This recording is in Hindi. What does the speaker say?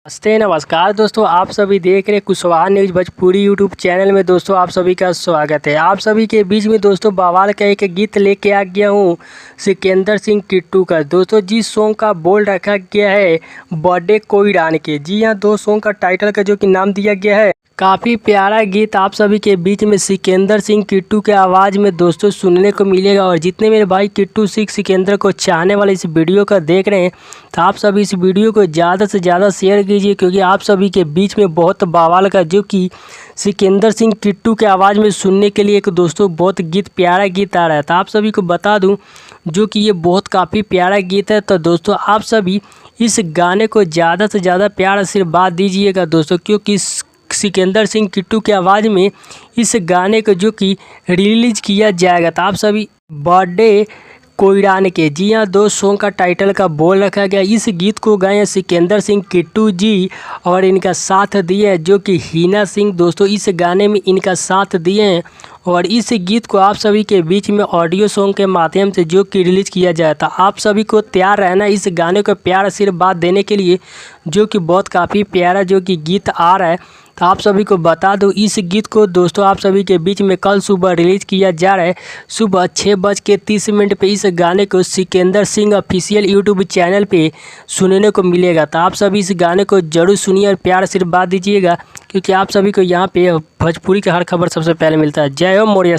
नमस्ते नमस्कार दोस्तों, आप सभी देख रहे Kushwaha news Bhojpuri YouTube channel में। दोस्तों आप सभी का स्वागत है। आप सभी के बीच में दोस्तों बवाल का एक गीत लेके आ गया हूँ सिकंदर सिंह किट्टू का। दोस्तों जिस सॉन्ग का बोल रखा गया है बर्थडे कोई के। जी हाँ, दो सॉन्ग का टाइटल का जो कि नाम दिया गया है। काफ़ी प्यारा गीत आप सभी के बीच में सिकंदर सिंह किट्टू के आवाज़ में दोस्तों सुनने को मिलेगा। और जितने मेरे भाई किट्टू सिकंदर को चाहने वाले इस वीडियो का देख रहे हैं तो आप सभी इस वीडियो को ज़्यादा से ज़्यादा शेयर कीजिए, क्योंकि आप सभी के बीच में बहुत बवाल का जो कि सिकंदर सिंह किट्टू के आवाज़ में सुनने के लिए एक दोस्तों बहुत प्यारा गीत आ रहा है। तो आप सभी को बता दूं जो कि ये बहुत काफ़ी प्यारा गीत है। तो दोस्तों आप सभी इस गाने को ज़्यादा से ज़्यादा प्यार आशीर्वाद दीजिएगा दोस्तों, क्योंकि सिकंदर सिंह किट्टू की आवाज़ में इस गाने को जो कि रिलीज़ किया जाएगा। तो आप सभी बर्थडे कोई के, जी हाँ, दो सॉन्ग का टाइटल का बोल रखा गया। इस गीत को गाए हैं सिकंदर सिंह किट्टू जी और इनका साथ दिए हैं जो कि हीना सिंह। दोस्तों इस गाने में इनका साथ दिए हैं और इस गीत को आप सभी के बीच में ऑडियो सॉन्ग के माध्यम से जो कि रिलीज़ किया जाए। तो आप सभी को तैयार रहना इस गाने को प्यार आशीर्वाद देने के लिए, जो कि बहुत काफ़ी प्यारा जो कि गीत आ रहा है। तो आप सभी को बता दूं इस गीत को दोस्तों आप सभी के बीच में कल सुबह रिलीज़ किया जा रहा है। सुबह 6:30 पे इस गाने को Sikandar Singh official YouTube channel पे सुनने को मिलेगा। तो आप सभी इस गाने को जरूर सुनिए और प्यार आशीर्वाद दीजिएगा, क्योंकि आप सभी को यहाँ पे भोजपुरी का हर खबर सबसे पहले मिलता है। जय हो मोरिया।